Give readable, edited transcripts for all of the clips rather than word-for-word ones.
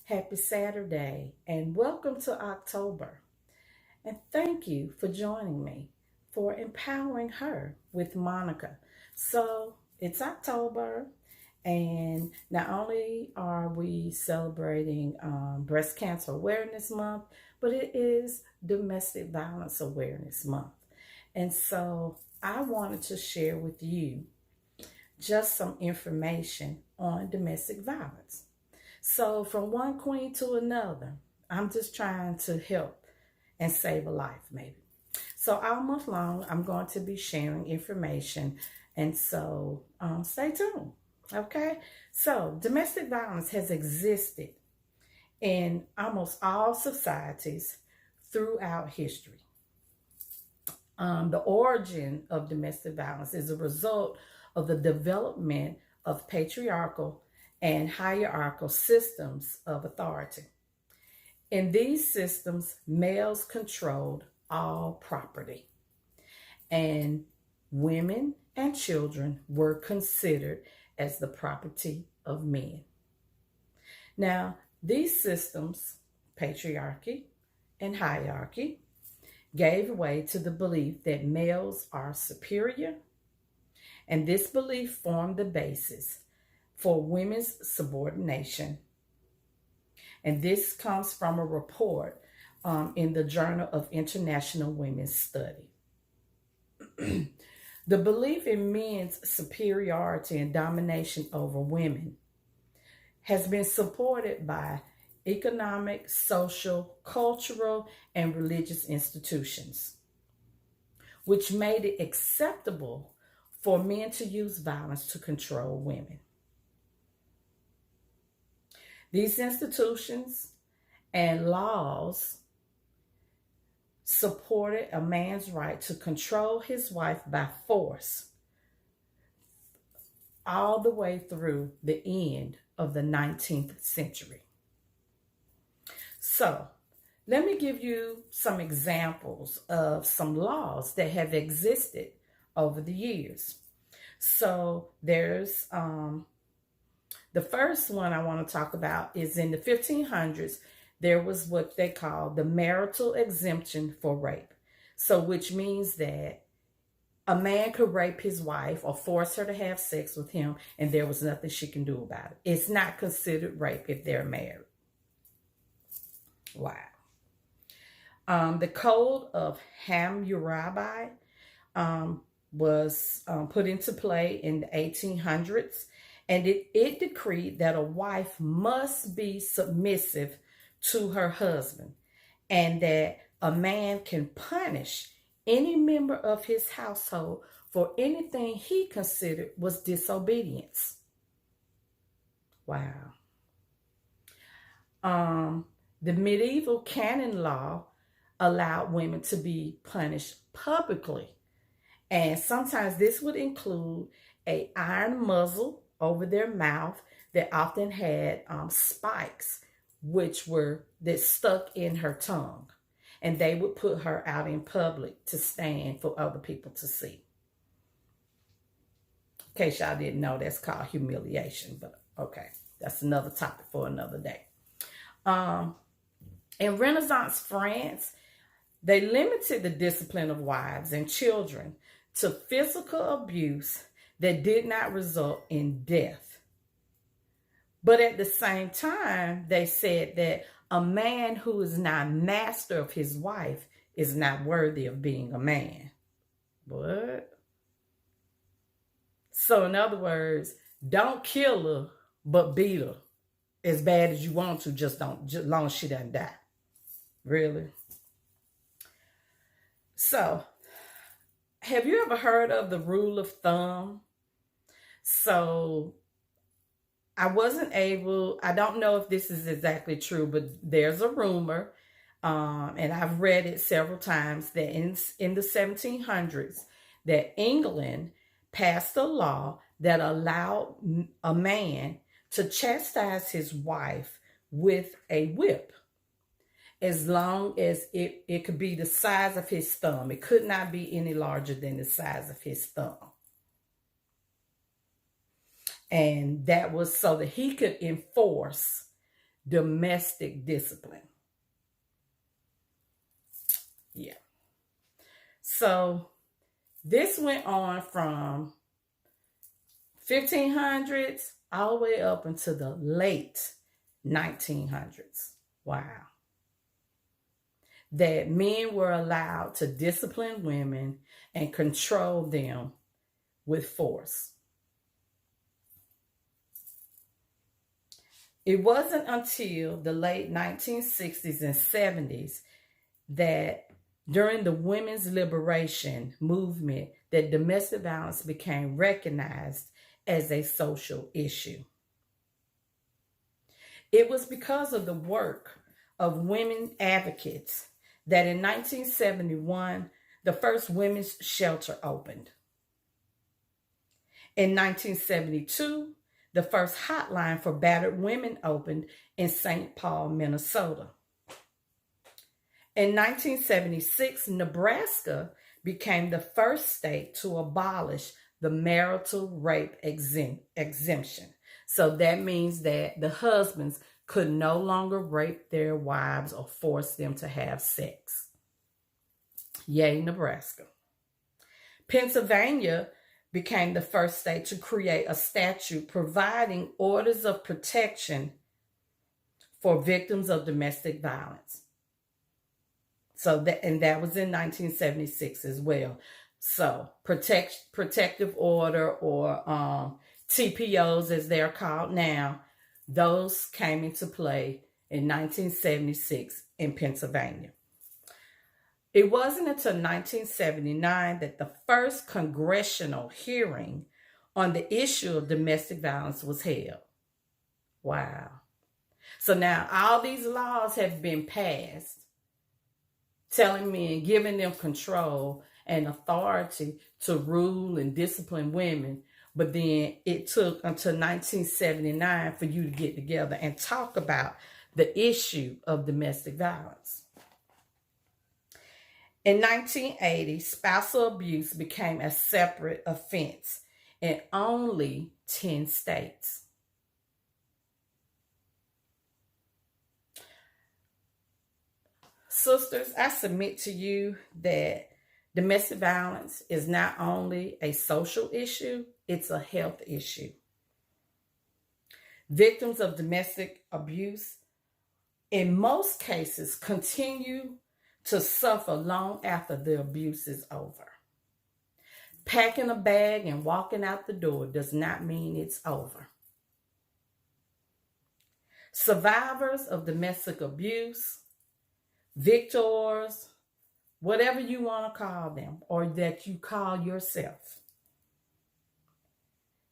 Happy Saturday and welcome to October. And thank you for joining me for Empowering Her with Monica. So it's October, and not only are we celebrating Breast Cancer Awareness Month, but it is Domestic Violence Awareness Month. And so I wanted to share with you just some information on domestic violence. So, from one queen to another, I'm just trying to help and save a life, maybe. So, all month long, I'm going to be sharing information. And so, stay tuned. Okay. So, domestic violence has existed in almost all societies throughout history. The origin of domestic violence is a result of the development of patriarchal and hierarchical systems of authority. In these systems, males controlled all property, and women and children were considered as the property of men. Now, these systems, patriarchy and hierarchy, gave way to the belief that males are superior, and this belief formed the basis for women's subordination. And this comes from a report in the Journal of International Women's Study. The belief in men's superiority and domination over women has been supported by economic, social, cultural, and religious institutions, which made it acceptable for men to use violence to control women. These institutions and laws supported a man's right to control his wife by force all the way through the end of the 19th century. So, let me give you some examples of some laws that have existed over the years. So, there's the first one I want to talk about is in the 1500s, there was what they call the marital exemption for rape. So, which means that a man could rape his wife or force her to have sex with him, and there was nothing she can do about it. It's not considered rape if they're married. Wow. The Code of Hammurabi was put into play in the 1800s, and it decreed that a wife must be submissive to her husband, and that a man can punish any member of his household for anything he considered was disobedience. Wow. The medieval canon law allowed women to be punished publicly, and sometimes this would include an iron muzzle over their mouth that often had spikes, that stuck in her tongue, and they would put her out in public to stand for other people to see. In case y'all didn't know, that's called humiliation, but okay, that's another topic for another day. In Renaissance France, they limited the discipline of wives and children to physical abuse that did not result in death. But at the same time, they said that a man who is not master of his wife is not worthy of being a man. What? So in other words, don't kill her, but beat her as bad as you want to, just long as she doesn't die. Really? So, have you ever heard of the rule of thumb? So, I don't know if this is exactly true, but there's a rumor, and I've read it several times, that in the 1700s, that England passed a law that allowed a man to chastise his wife with a whip, as long as it could be the size of his thumb. It could not be any larger than the size of his thumb. And that was so that he could enforce domestic discipline. Yeah. So this went on from 1500s all the way up into the late 1900s. Wow. That men were allowed to discipline women and control them with force. It wasn't until the late 1960s and 70s that during the women's liberation movement that domestic violence became recognized as a social issue. It was because of the work of women advocates that in 1971, the first women's shelter opened. In 1972, the first hotline for battered women opened in St. Paul, Minnesota. In 1976, Nebraska became the first state to abolish the marital rape exemption. So that means that the husbands could no longer rape their wives or force them to have sex. Yay, Nebraska. Pennsylvania became the first state to create a statute providing orders of protection for victims of domestic violence. So that was in 1976 as well. So protective order, or TPOs as they're called now, those came into play in 1976 in Pennsylvania. It wasn't until 1979 that the first congressional hearing on the issue of domestic violence was held. Wow. So now all these laws have been passed, telling men, giving them control and authority to rule and discipline women. But then it took until 1979 for you to get together and talk about the issue of domestic violence. In 1980, spousal abuse became a separate offense in only 10 states. Sisters, I submit to you that domestic violence is not only a social issue, it's a health issue. Victims of domestic abuse, in most cases, continue to suffer long after the abuse is over. Packing a bag and walking out the door does not mean it's over. Survivors of domestic abuse, victors, whatever you want to call them, or that you call yourself,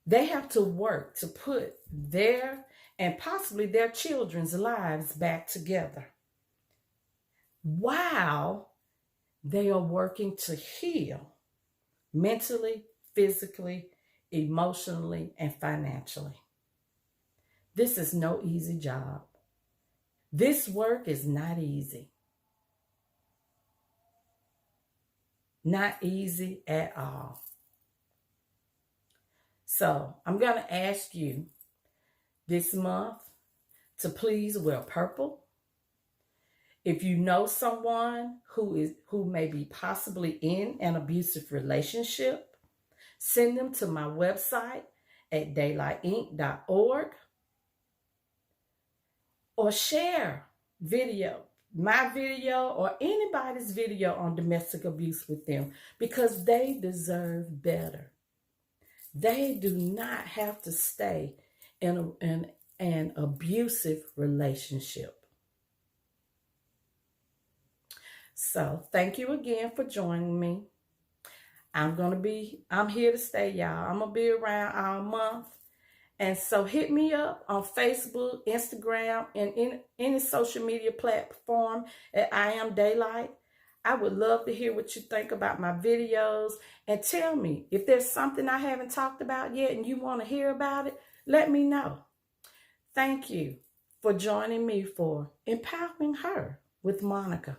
they have to work to put their and possibly their children's lives back together while they are working to heal mentally, physically, emotionally, and financially. This is no easy job. This work is not easy. Not easy at all. So I'm going to ask you this month to please wear purple. If you know someone who may be possibly in an abusive relationship, send them to my website at daylightinc.org, or share my video or anybody's video on domestic abuse with them, because they deserve better. They do not have to stay in an abusive relationship. So thank you again for joining me. I'm here to stay, y'all. I'm going to be around all month. And so hit me up on Facebook, Instagram, and in any social media platform at I Am Daylight. I would love to hear what you think about my videos, and tell me if there's something I haven't talked about yet and you want to hear about it, let me know. Thank you for joining me for Empowering Her with Monica.